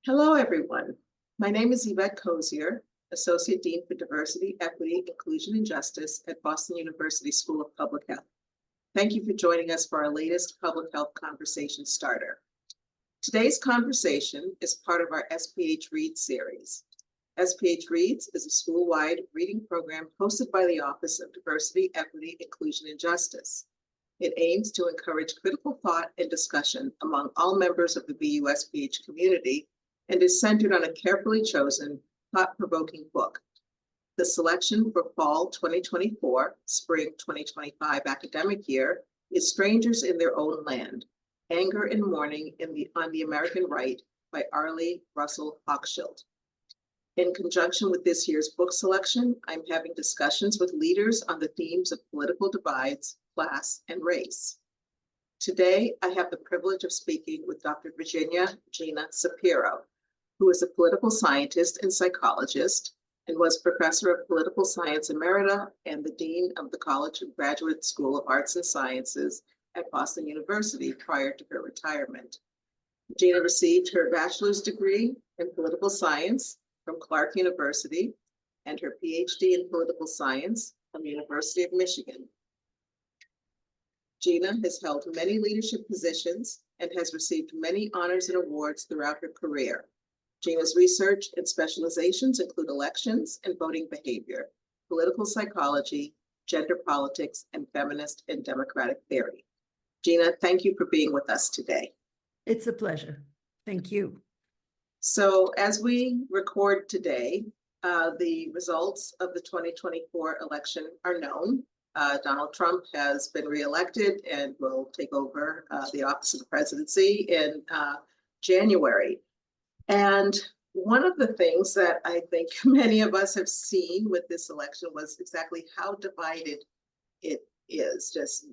Hello, everyone. My name is Yvette Cozier, Associate Dean for Diversity, Equity, Inclusion, and Justice at Boston University School of Public Health. Thank you for joining us for our latest public health conversation starter. Today's conversation is part of our SPH Reads series. SPH Reads is a school-wide reading program hosted by the Office of Diversity, Equity, Inclusion, and Justice. It aims to encourage critical thought and discussion among all members of the BUSPH community and is centered on a carefully chosen, thought-provoking book. The selection for fall 2024, spring 2025 academic year is Strangers in Their Own Land, Anger and Mourning on the American Right by Arlie Russell Hochschild. In conjunction with this year's book selection, I'm having discussions with leaders on the themes of political divides, class, and race. Today, I have the privilege of speaking with Dr. Virginia Sapiro, who is a political scientist and psychologist and was professor of political science emerita and the dean of the College of Graduate School of Arts and Sciences at Boston University prior to her retirement. Gina received her bachelor's degree in political science from Clark University and her PhD in political science from the University of Michigan. Gina has held many leadership positions and has received many honors and awards throughout her career. Gina's research and specializations include elections and voting behavior, political psychology, gender politics, and feminist and democratic theory. Gina, thank you for being with us today. It's a pleasure. Thank you. So as we record today, the results of the 2024 election are known. Donald Trump has been reelected and will take over the office of the presidency in January. And one of the things that I think many of us have seen with this election was exactly how divided it is, just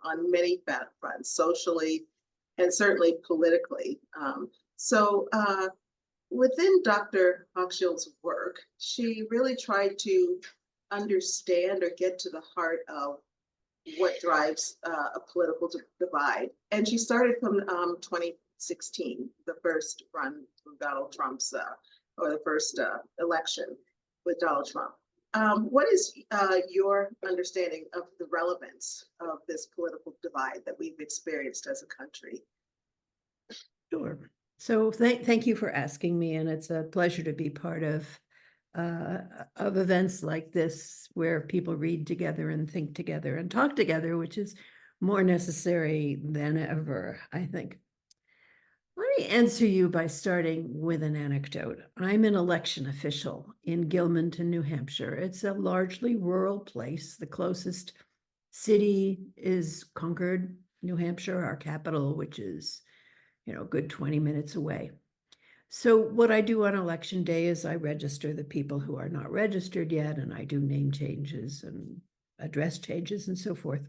on many fronts, socially and certainly politically. Within Dr. Hochschild's work, she really tried to understand or get to the heart of what drives a political divide. And she started from 2016, the first run from Donald Trump's, or the first election with Donald Trump. What is your understanding of the relevance of this political divide that we've experienced as a country? Sure. So thank you for asking me, and it's a pleasure to be part of events like this where people read together and think together and talk together, which is more necessary than ever, I think. Let me answer you by starting with an anecdote. I'm an election official in Gilmanton, New Hampshire. It's a largely rural place. The closest city is Concord, New Hampshire, our capital, which is, a good 20 minutes away. So what I do on election day is I register the people who are not registered yet, and I do name changes and address changes and so forth.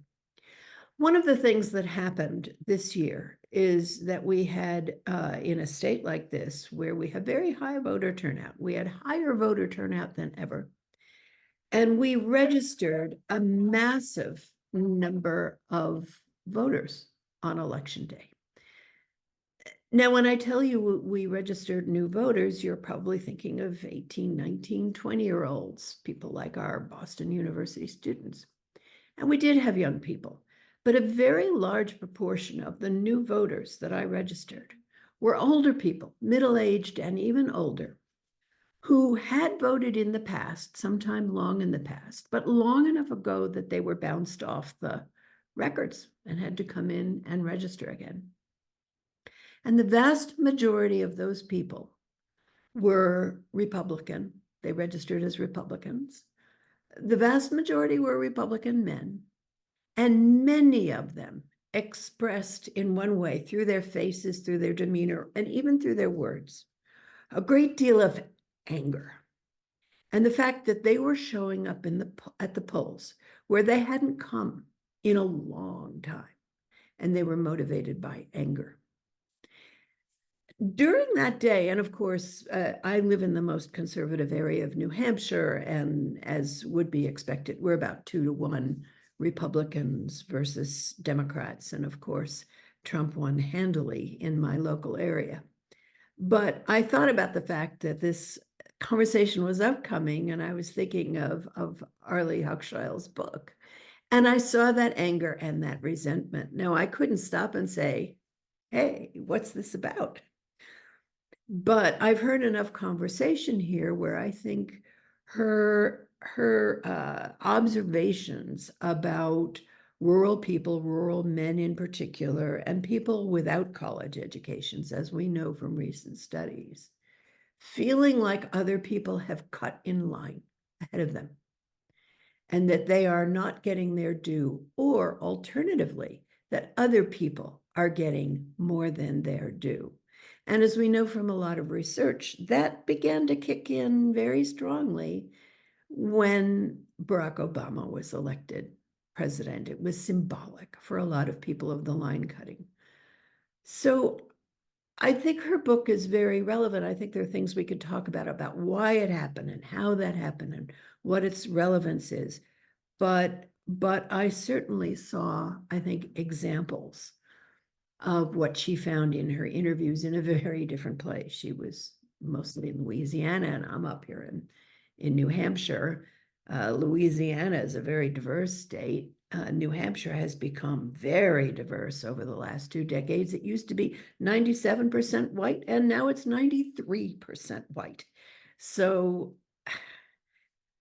One of the things that happened this year is that we had, in a state like this, where we have very high voter turnout, we had higher voter turnout than ever. And we registered a massive number of voters on election day. Now, when I tell you we registered new voters, you're probably thinking of 18, 19, 20-year-olds, people like our Boston University students. And we did have young people, but a very large proportion of the new voters that I registered were older people, middle-aged and even older, who had voted in the past, sometime long in the past, but long enough ago that they were bounced off the records and had to come in and register again. And the vast majority of those people were Republican. They registered as Republicans. The vast majority were Republican men, and many of them expressed in one way, through their faces, through their demeanor, and even through their words, a great deal of anger. And the fact that they were showing up at the polls where they hadn't come in a long time, and they were motivated by anger. During that day, and of course, I live in the most conservative area of New Hampshire, and as would be expected, we're about 2-to-1 Republicans versus Democrats. And of course, Trump won handily in my local area. But I thought about the fact that this conversation was upcoming, and I was thinking of Arlie Hochschild's book. And I saw that anger and that resentment. Now, I couldn't stop and say, hey, what's this about? But I've heard enough conversation here where I think her observations about rural people, rural men in particular, and people without college educations, as we know from recent studies, feeling like other people have cut in line ahead of them and that they are not getting their due, or alternatively, that other people are getting more than their due. And as we know from a lot of research, that began to kick in very strongly when Barack Obama was elected president. It was symbolic for a lot of people of the line cutting. So I think her book is very relevant. I think there are things we could talk about why it happened and how that happened and what its relevance is. But I certainly saw, I think, examples of what she found in her interviews in a very different place. She was mostly in Louisiana, and I'm up here in New Hampshire. Louisiana is a very diverse state. New Hampshire has become very diverse over the last 2 decades. It used to be 97% white, and now it's 93% white. So,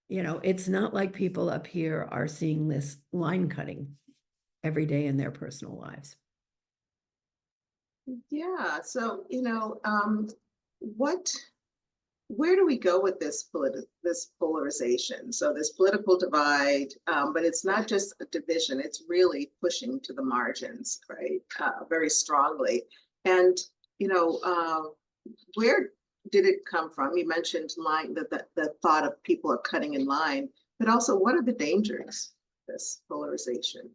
you know, it's not like people up here are seeing this line cutting every day in their personal lives. Yeah, so, where do we go with this polarization? So this political divide, but it's not just a division, it's really pushing to the margins, right? Very strongly. And, where did it come from? You mentioned the thought of people are cutting in line, but also what are the dangers of this polarization?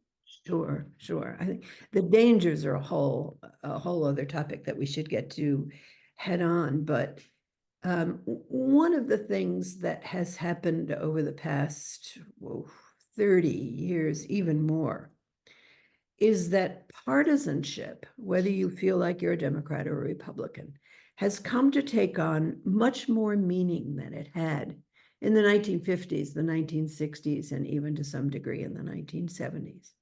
Sure. I think the dangers are a whole other topic that we should get to head on. But one of the things that has happened over the past 30 years, even more, is that partisanship, whether you feel like you're a Democrat or a Republican, has come to take on much more meaning than it had in the 1950s, the 1960s, and even to some degree in the 1970s.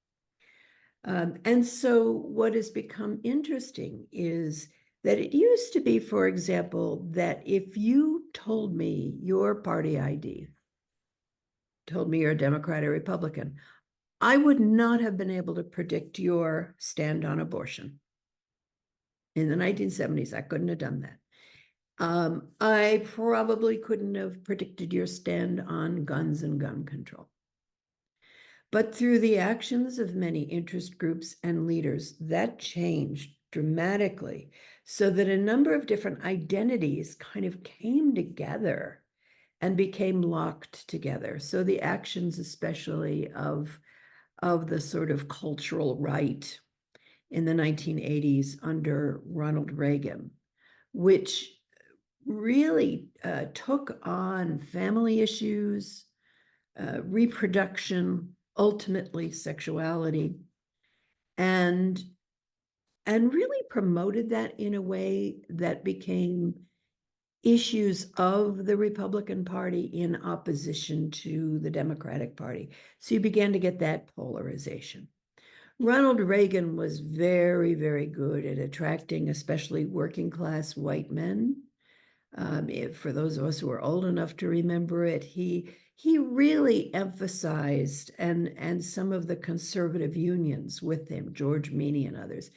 And so what has become interesting is that it used to be, for example, that if you told me your party ID, told me you're a Democrat or Republican, I would not have been able to predict your stand on abortion. In the 1970s, I couldn't have done that. I probably couldn't have predicted your stand on guns and gun control. But through the actions of many interest groups and leaders, that changed dramatically, so that a number of different identities kind of came together and became locked together. So the actions, especially of the sort of cultural right in the 1980s under Ronald Reagan, which really took on family issues, reproduction, ultimately sexuality, and really promoted that in a way that became issues of the Republican Party in opposition to the Democratic Party. So you began to get that polarization. Ronald Reagan was very, very good at attracting especially working class white men. For those of us who are old enough to remember it, he really emphasized, and some of the conservative unions with him, George Meany and others,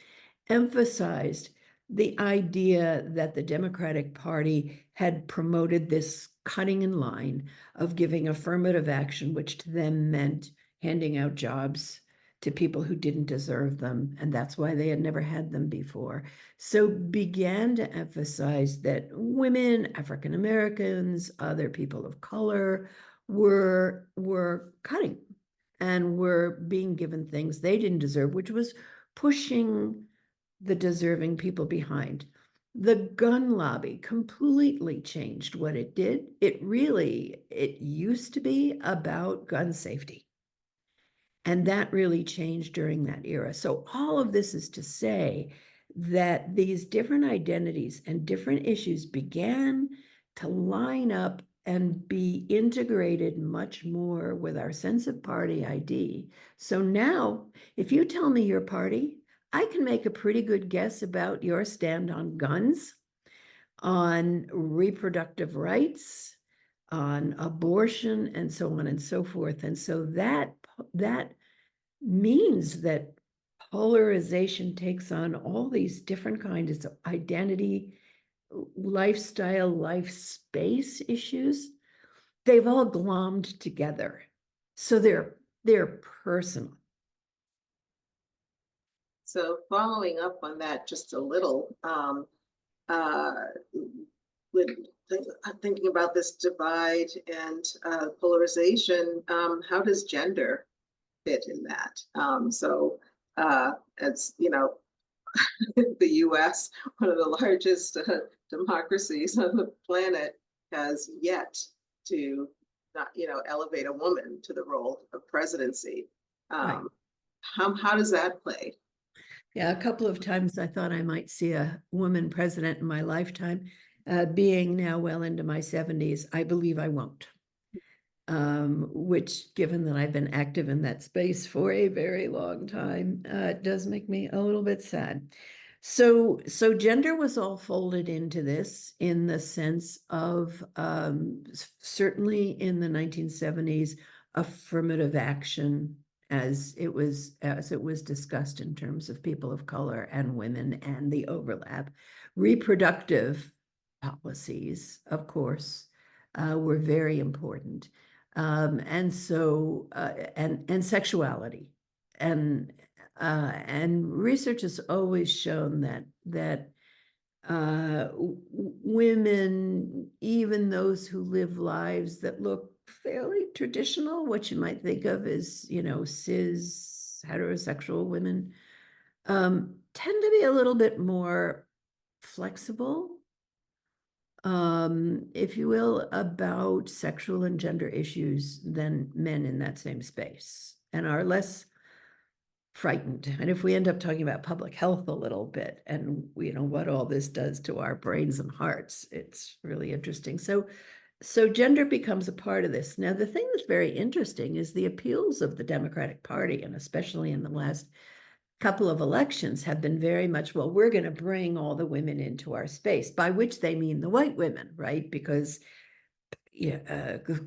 emphasized the idea that the Democratic Party had promoted this cutting in line of giving affirmative action, which to them meant handing out jobs to people who didn't deserve them, and that's why they had never had them before. So began to emphasize that women, African Americans, other people of color were cutting and were being given things they didn't deserve, which was pushing the deserving people behind. The gun lobby completely changed what it did. It used to be about gun safety. And that really changed during that era. So all of this is to say that these different identities and different issues began to line up and be integrated much more with our sense of party ID. So now, if you tell me your party, I can make a pretty good guess about your stand on guns, on reproductive rights, on abortion, and so on and so forth. And so that means that polarization takes on all these different kinds of identity, lifestyle, life space issues. They've all glommed together. So they're personal. So following up on that just a little, with thinking about this divide and polarization, how does gender fit in that? As you know, the US, one of the largest democracies on the planet, has yet to not, elevate a woman to the role of presidency. Right. How does that play? Yeah, a couple of times I thought I might see a woman president in my lifetime. Being now well into my 70s, I believe I won't. Which, given that I've been active in that space for a very long time, does make me a little bit sad. So gender was all folded into this in the sense of certainly in the 1970s, affirmative action as it was discussed in terms of people of color and women and the overlap. Reproductive policies, of course, were very important. And so and sexuality and research has always shown that women, even those who live lives that look fairly traditional, what you might think of as, cis heterosexual women, tend to be a little bit more flexible, if you will, about sexual and gender issues than men in that same space, and are less frightened. And if we end up talking about public health a little bit and what all this does to our brains and hearts, it's really interesting. So gender becomes a part of this. Now, the thing that's very interesting is the appeals of the Democratic Party, and especially in the last couple of elections, have been very much, well, we're going to bring all the women into our space, by which they mean the white women, right? Because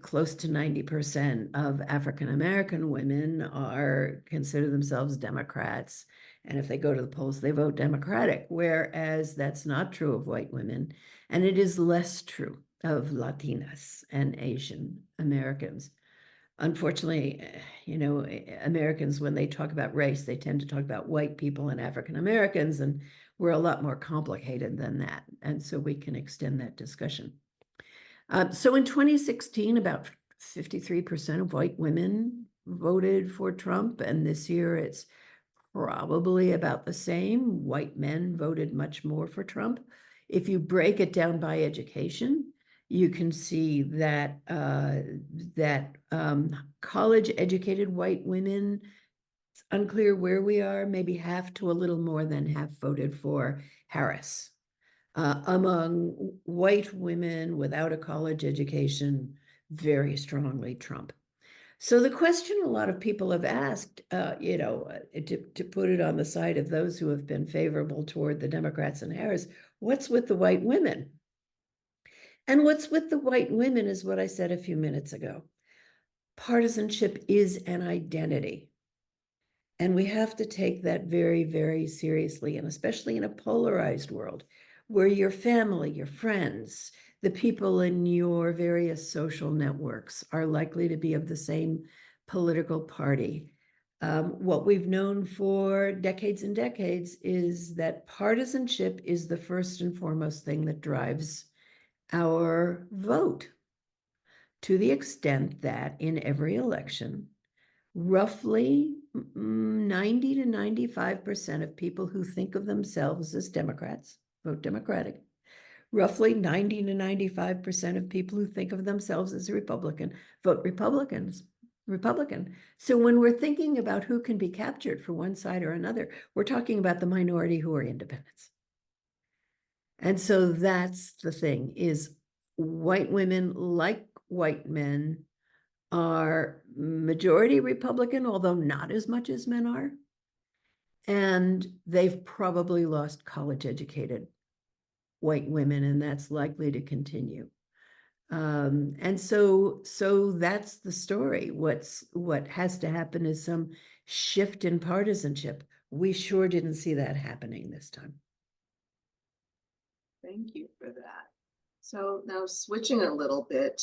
close to 90% of African-American women consider themselves Democrats. And if they go to the polls, they vote Democratic, whereas that's not true of white women. And it is less true of Latinas and Asian Americans. Unfortunately, Americans, when they talk about race, they tend to talk about white people and African Americans, and we're a lot more complicated than that. And so we can extend that discussion. So in 2016, about 53% of white women voted for Trump, and this year it's probably about the same. White men voted much more for Trump. If you break it down by education, you can see that college-educated white women, it's unclear where we are, maybe half to a little more than half voted for Harris. Among white women without a college education, very strongly Trump. So the question a lot of people have asked, to put it on the side of those who have been favorable toward the Democrats and Harris, what's with the white women? And what's with the white women is what I said a few minutes ago. Partisanship is an identity. And we have to take that very, very seriously, and especially in a polarized world where your family, your friends, the people in your various social networks are likely to be of the same political party. What we've known for decades and decades is that partisanship is the first and foremost thing that drives our vote, to the extent that in every election, roughly 90 to 95% of people who think of themselves as Democrats vote Democratic. Roughly 90 to 95% of people who think of themselves as a Republican vote Republicans. Republican. So when we're thinking about who can be captured for one side or another, we're talking about the minority who are independents. And so that's the thing, is white women, like white men, are majority Republican, although not as much as men are. And they've probably lost college-educated white women, and that's likely to continue. And so that's the story. What has to happen is some shift in partisanship. We sure didn't see that happening this time. Thank you for that. So now switching a little bit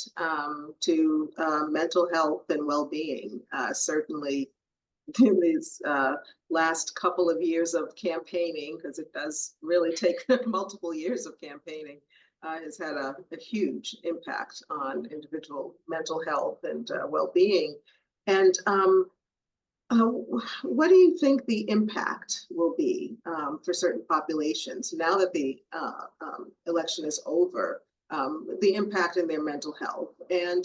to mental health and well-being, certainly in these last couple of years of campaigning, because it does really take multiple years of campaigning, has had a huge impact on individual mental health and well-being. And what do you think the impact will be for certain populations now that the election is over, the impact in their mental health, and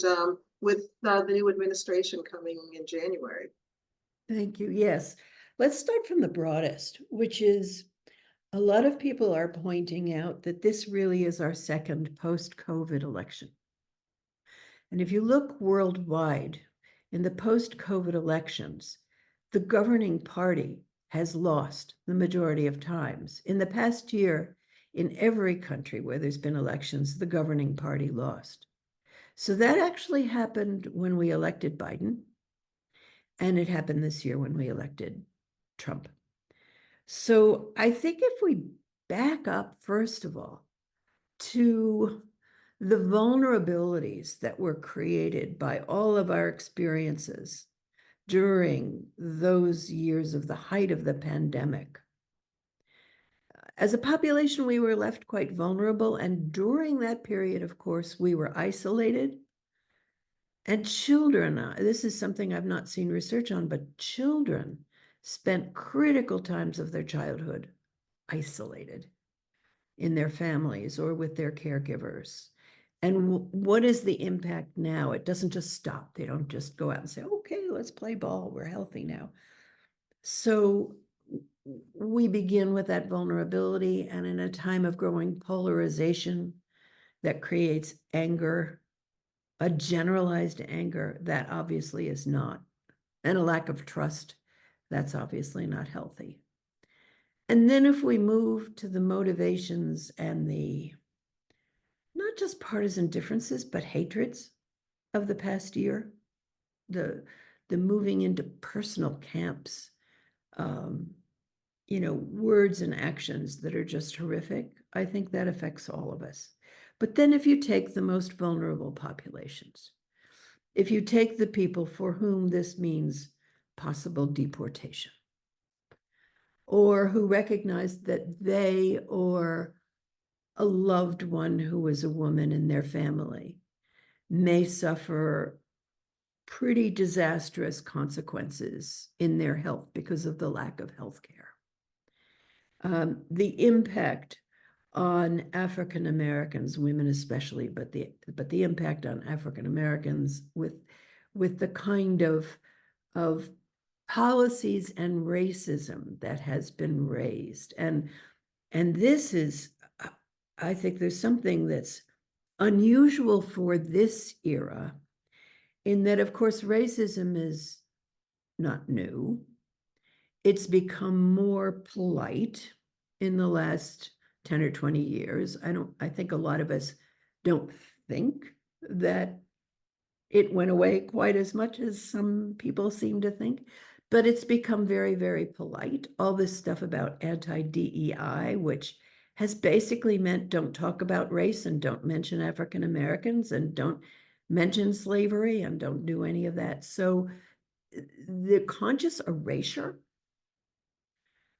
with the new administration coming in January? Thank you. Yes. Let's start from the broadest, which is a lot of people are pointing out that this really is our second post-COVID election. And if you look worldwide in the post-COVID elections, the governing party has lost the majority of times. In the past year, in every country where there's been elections, the governing party lost. So that actually happened when we elected Biden. And it happened this year when we elected Trump. So I think if we back up, first of all, to the vulnerabilities that were created by all of our experiences during those years of the height of the pandemic. As a population, we were left quite vulnerable. And during that period, of course, we were isolated. And children, this is something I've not seen research on, but children spent critical times of their childhood isolated in their families or with their caregivers. And what is the impact now? It doesn't just stop. They don't just go out and say, okay, let's play ball. We're healthy now. So we begin with that vulnerability, and in a time of growing polarization that creates anger, a generalized anger, that obviously is not, and a lack of trust, that's obviously not healthy. And then if we move to the motivations and the, not just partisan differences, but hatreds of the past year, the moving into personal camps, words and actions that are just horrific, I think that affects all of us. But then if you take the most vulnerable populations, if you take the people for whom this means possible deportation, or who recognize that they or a loved one who was a woman in their family may suffer pretty disastrous consequences in their health because of the lack of health care. The impact on African Americans, women especially, but the impact on African Americans with the kind of policies and racism that has been raised, and this is, I think there's something that's unusual for this era, in that, of course, racism is not new. It's become more polite in the last 10 or 20 years. I think a lot of us don't think that it went away quite as much as some people seem to think, but it's become very, very polite. All this stuff about anti-DEI, which has basically meant don't talk about race and don't mention African Americans and don't mention slavery and don't do any of that. So the conscious erasure,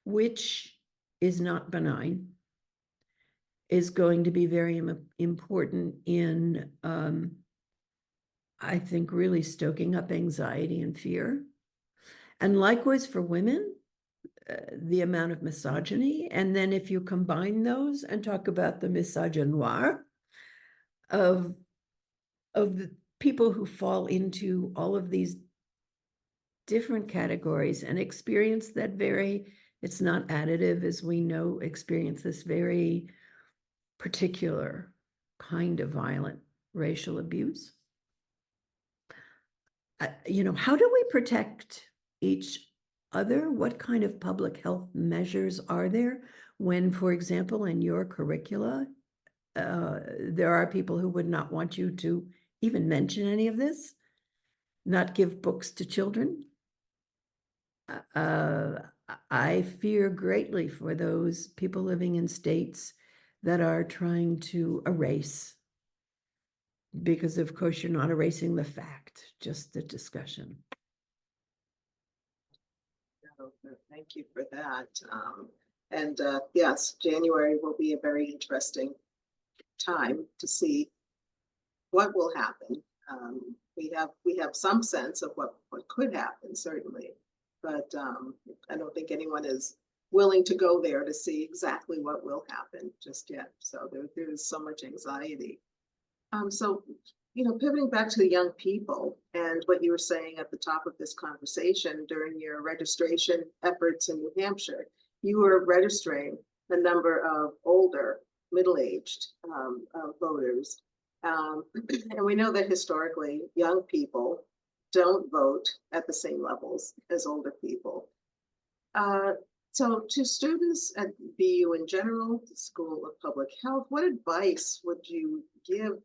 which is not benign, is going to be very important in, I think, really stoking up anxiety and fear. And likewise for women, the amount of misogyny. And then if you combine those and talk about the misogynoir of the people who fall into all of these different categories and experience that very, it's not additive, as we know, experience this very particular kind of violent racial abuse. How do we protect each other? What kind of public health measures are there when, for example, in your curricula, there are people who would not want you to even mention any of this, not give books to children? I fear greatly for those people living in states that are trying to erase, because of course you're not erasing the fact, just the discussion. Thank you for that. Yes, January will be a very interesting time to see what will happen. We have some sense of what could happen, certainly, but I don't think anyone is willing to go there to see exactly what will happen just yet. So there is so much anxiety. So, pivoting back to the young people and what you were saying at the top of this conversation during your registration efforts in New Hampshire, you were registering a number of older, middle-aged voters. And we know that historically, young people don't vote at the same levels as older people. So to students at BU in general, the School of Public Health, what advice would you give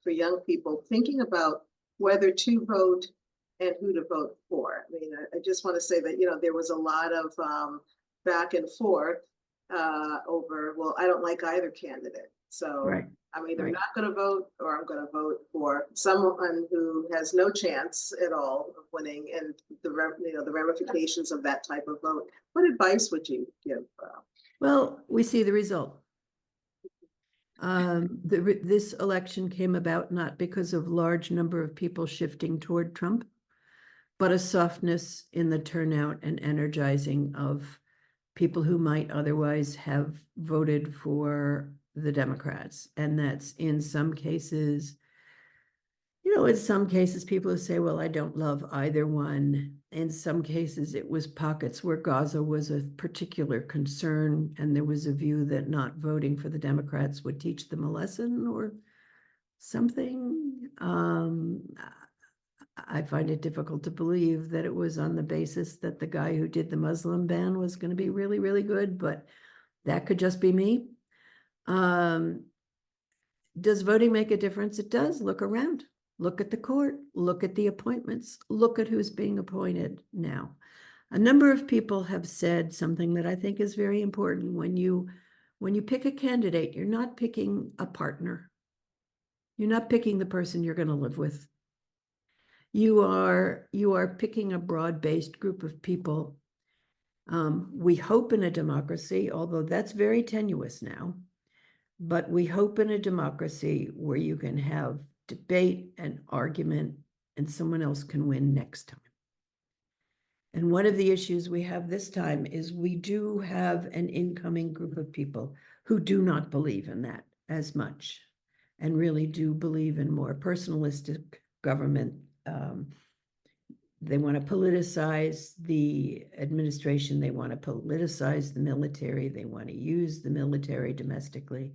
for young people thinking about whether to vote and who to vote for? I mean, I just want to say that, there was a lot of back and forth over, well, I don't like either candidate. So Right. I'm either Right. not going to vote or I'm going to vote for someone who has no chance at all of winning, and the ramifications of that type of vote. What advice would you give? Well, we see the result. This election came about not because of large number of people shifting toward Trump, but a softness in the turnout and energizing of people who might otherwise have voted for the Democrats. And that's in some cases, people who say, well, I don't love either one. In some cases, it was pockets where Gaza was a particular concern, and there was a view that not voting for the Democrats would teach them a lesson or something. I find it difficult to believe that it was on the basis that the guy who did the Muslim ban was going to be really, really good, but that could just be me. Does voting make a difference? It does. Look around. Look at the court. Look at the appointments. Look at who's being appointed now. A number of people have said something that I think is very important. When you pick a candidate, you're not picking a partner. You're not picking the person you're going to live with. You are picking a broad-based group of people. We hope in a democracy, although that's very tenuous now, but we hope in a democracy where you can have debate and argument and someone else can win next time. And one of the issues we have this time is we do have an incoming group of people who do not believe in that as much and really do believe in more personalistic government. They want to politicize the administration. They want to politicize the military. They want to use the military domestically.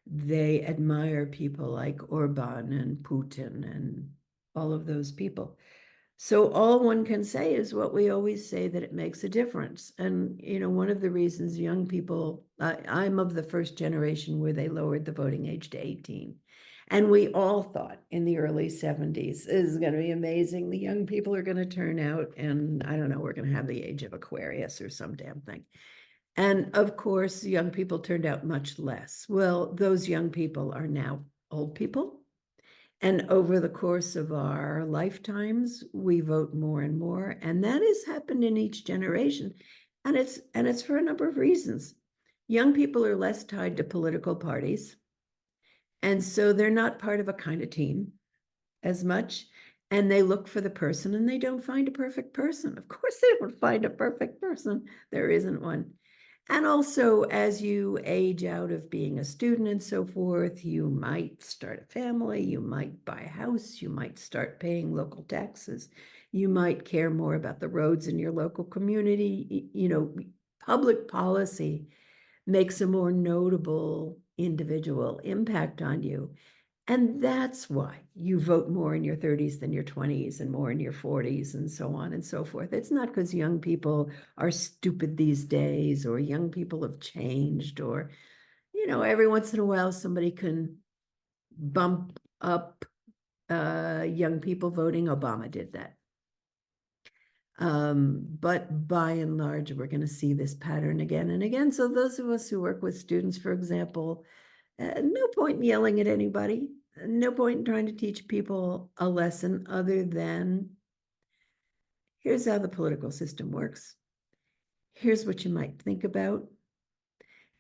They admire people like Orban and Putin and all of those people. So all one can say is what we always say, that it makes a difference. And, one of the reasons young people, I'm of the first generation where they lowered the voting age to 18. And we all thought in the early 70s, this is going to be amazing. The young people are going to turn out, and I don't know, we're going to have the age of Aquarius or some damn thing. And of course, young people turned out much less. Well, those young people are now old people. And over the course of our lifetimes, we vote more and more. And that has happened in each generation. And it's for a number of reasons. Young people are less tied to political parties. And so they're not part of a kind of team as much. And they look for the person and they don't find a perfect person. Of course, they don't find a perfect person. There isn't one. And also, as you age out of being a student and so forth, you might start a family, you might buy a house, you might start paying local taxes, you might care more about the roads in your local community. You know, public policy makes a more notable individual impact on you. And that's why you vote more in your 30s than your 20s and more in your 40s and so on and so forth. It's not because young people are stupid these days or young people have changed or, you know, every once in a while somebody can bump up young people voting. Obama did that. But by and large, we're going to see this pattern again and again. So those of us who work with students, for example, no point in yelling at anybody. No point in trying to teach people a lesson other than here's how the political system works. Here's what you might think about.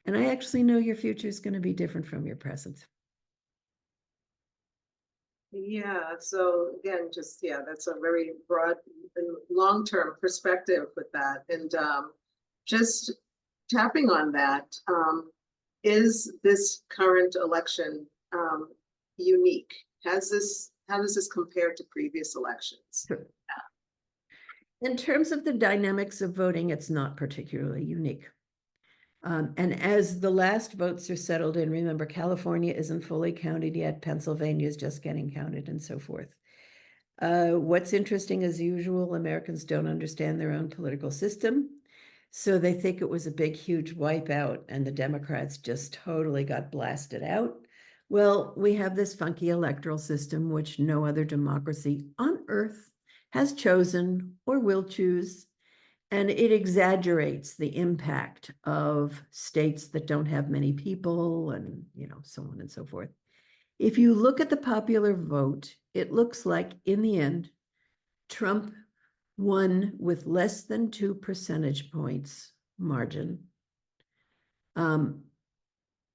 And I actually know your future is going to be different from your present. Yeah, so again, just, yeah, that's a very broad and long-term perspective with that. And just tapping on that, is this current election unique? How does this compare to previous elections? Sure. In terms of the dynamics of voting, it's not particularly unique. And as the last votes are settled in, remember, California isn't fully counted yet. Pennsylvania is just getting counted and so forth. What's interesting, as usual, Americans don't understand their own political system. So they think it was a big, huge wipeout and the Democrats just totally got blasted out. Well, we have this funky electoral system, which no other democracy on earth has chosen or will choose. And it exaggerates the impact of states that don't have many people and, you know, so on and so forth. If you look at the popular vote, it looks like in the end, Trump won with less than 2 percentage points margin,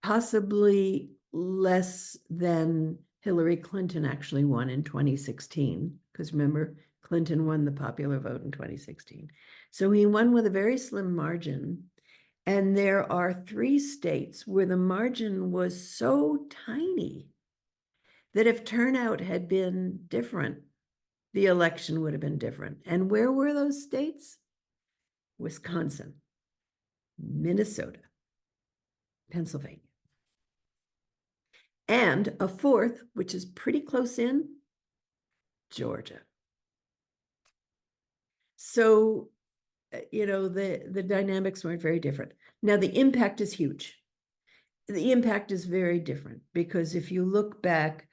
possibly less than Hillary Clinton actually won in 2016, because remember, Clinton won the popular vote in 2016. So he won with a very slim margin. And there are 3 states where the margin was so tiny that if turnout had been different, the election would have been different. And where were those states? Wisconsin, Minnesota, Pennsylvania. And a 4th, which is pretty close in, Georgia. So, you know, the dynamics weren't very different. Now, the impact is huge. The impact is very different because if you look back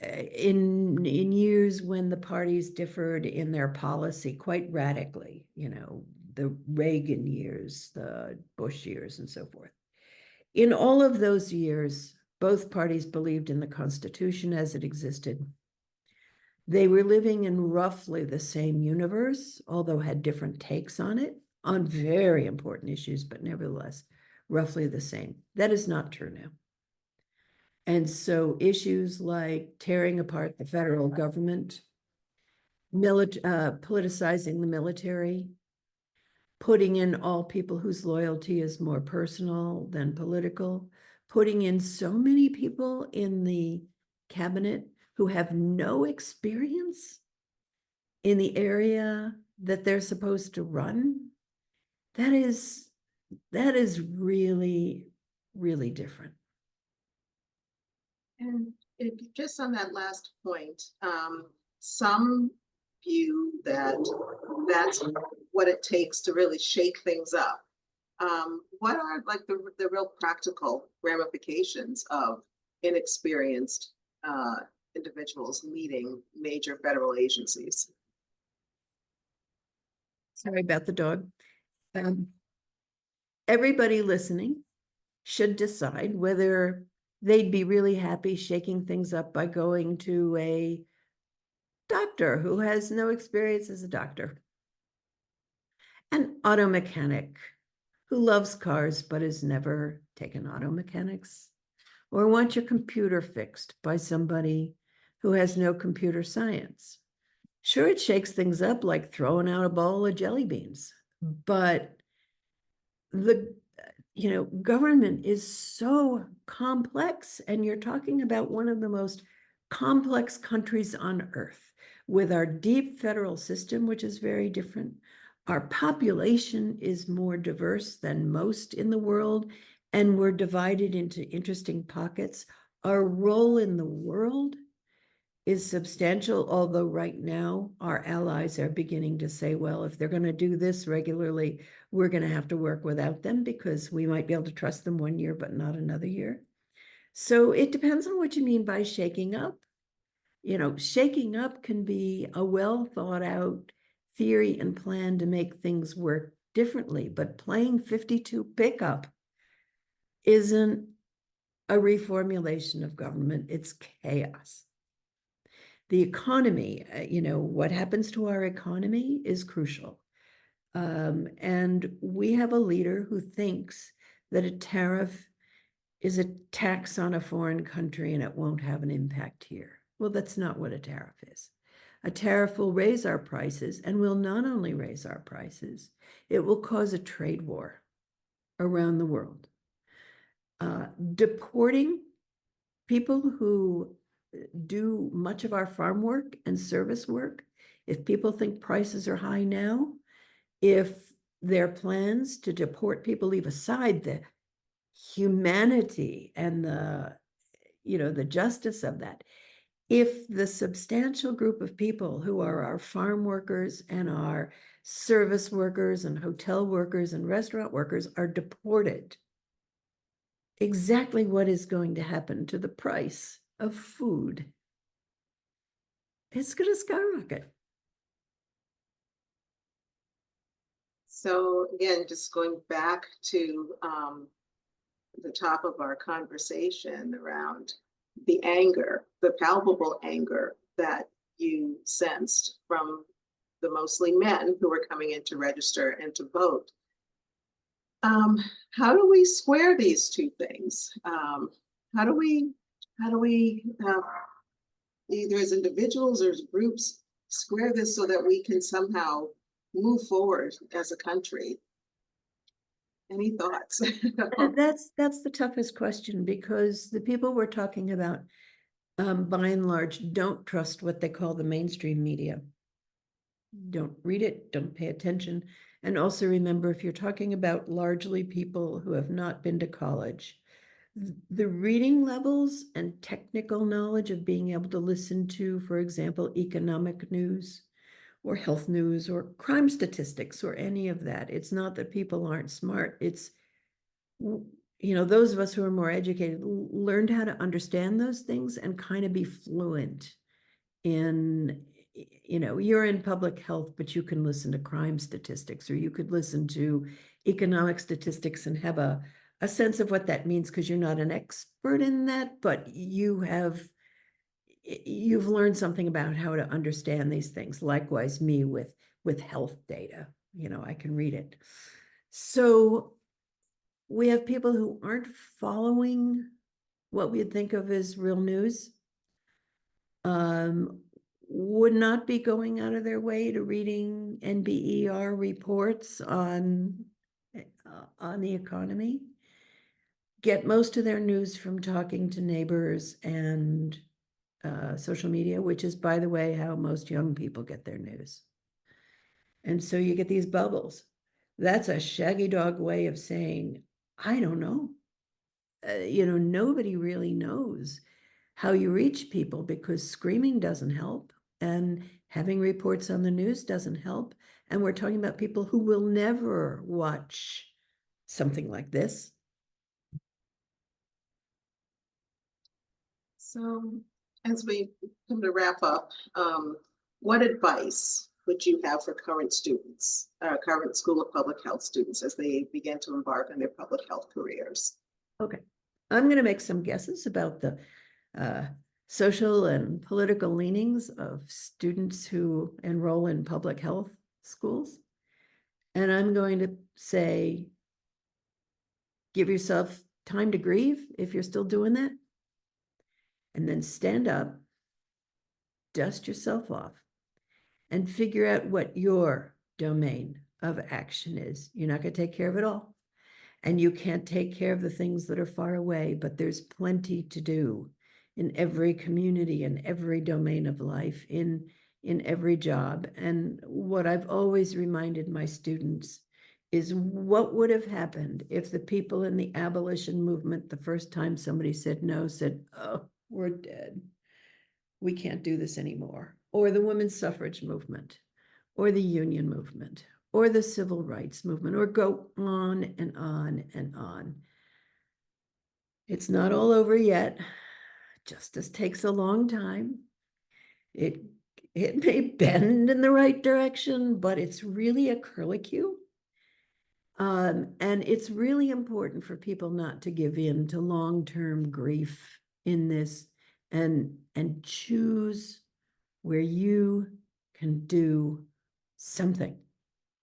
in years when the parties differed in their policy quite radically, you know, the Reagan years, the Bush years, and so forth. In all of those years, both parties believed in the Constitution as it existed. They were living in roughly the same universe, although had different takes on it, on very important issues, but nevertheless, roughly the same. That is not true now. And so issues like tearing apart the federal government, politicizing the military, putting in all people whose loyalty is more personal than political, putting in so many people in the cabinet who have no experience in the area that they're supposed to run, that is really, really different. And just on that last point, some view that that's what it takes to really shake things up. What are like the real practical ramifications of inexperienced individuals leading major federal agencies? Sorry about the dog. Everybody listening should decide whether they'd be really happy shaking things up by going to a doctor who has no experience as a doctor, an auto mechanic who loves cars but has never taken auto mechanics, or want your computer fixed by somebody who has no computer science. Sure, it shakes things up like throwing out a bowl of jelly beans, but the government is so complex, and you're talking about one of the most complex countries on earth with our deep federal system, which is very different. Our population is more diverse than most in the world, and we're divided into interesting pockets. Our role in the world is substantial, although right now our allies are beginning to say, well, if they're going to do this regularly, we're going to have to work without them because we might be able to trust them 1 year, but not another year. So it depends on what you mean by shaking up. Shaking up can be a well thought out theory and plan to make things work differently, but playing 52 pickup isn't a reformulation of government, it's chaos. The economy, what happens to our economy is crucial. And we have a leader who thinks that a tariff is a tax on a foreign country and it won't have an impact here. Well, that's not what a tariff is. A tariff will raise our prices and will not only raise our prices, it will cause a trade war around the world. Deporting people who do much of our farm work and service work, if people think prices are high now, if their plans to deport people leave aside the humanity and the justice of that, if the substantial group of people who are our farm workers and our service workers and hotel workers and restaurant workers are deported, exactly what is going to happen to the price of food? It's going to skyrocket. So again, just going back to the top of our conversation around the anger, the palpable anger that you sensed from the mostly men who were coming in to register and to vote. How do we square these two things? How do we either as individuals or as groups square this so that we can somehow move forward as a country? Any thoughts? That's the toughest question, because the people we're talking about, by and large, don't trust what they call the mainstream media. Don't read it, don't pay attention. And also remember, if you're talking about largely people who have not been to college, the reading levels and technical knowledge of being able to listen to, for example, economic news or health news or crime statistics or any of that. It's not that people aren't smart. It's, those of us who are more educated learned how to understand those things and kind of be fluent in, you're in public health, but you can listen to crime statistics, or you could listen to economic statistics and have a sense of what that means, because you're not an expert in that, but you've learned something about how to understand these things. Likewise, me with health data, I can read it. So we have people who aren't following what we'd think of as real news, would not be going out of their way to reading NBER reports on the economy, get most of their news from talking to neighbors and social media, which is, by the way, how most young people get their news. And so you get these bubbles. That's a shaggy dog way of saying, I don't know. Nobody really knows how you reach people, because screaming doesn't help and having reports on the news doesn't help. And we're talking about people who will never watch something like this. So as we come to wrap up, what advice would you have for current students, current School of Public Health students, as they begin to embark on their public health careers? Okay, I'm going to make some guesses about the social and political leanings of students who enroll in public health schools. And I'm going to say, give yourself time to grieve if you're still doing that. And then stand up, dust yourself off, and figure out what your domain of action is. You're not going to take care of it all. And you can't take care of the things that are far away, but there's plenty to do in every community, in every domain of life, in every job. And what I've always reminded my students is what would have happened if the people in the abolition movement, the first time somebody said no, said, oh, we're dead. We can't do this anymore. Or the women's suffrage movement, or the union movement, or the civil rights movement, or go on and on and on. It's not all over yet. Justice takes a long time. It may bend in the right direction, but it's really a curlicue. And it's really important for people not to give in to long-term grief in this, and choose where you can do something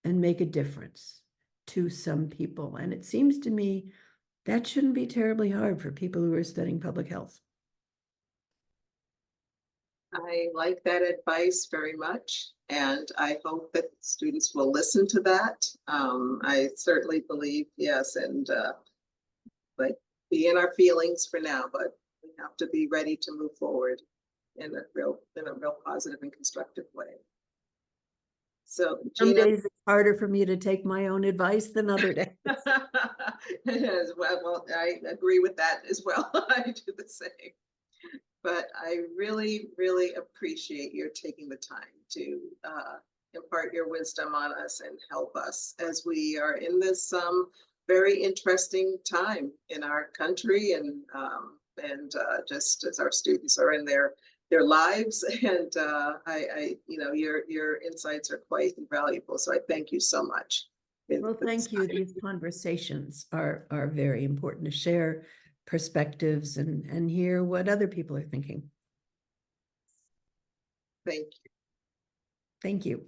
and make a difference to some people. And it seems to me that shouldn't be terribly hard for people who are studying public health. I like that advice very much, and I hope that students will listen to that. I certainly believe, yes, and like, be in our feelings for now, but we have to be ready to move forward in a real positive and constructive way. So, Some Gina, days it's harder for me to take my own advice than other days. as well, I agree with that as well. I do the same. But I really, really appreciate your taking the time to impart your wisdom on us and help us as we are in this very interesting time in our country, and just as our students are in their lives. And your insights are quite invaluable. So I thank you so much. Well, thank you. These conversations are very important to share perspectives and hear what other people are thinking. Thank you. Thank you.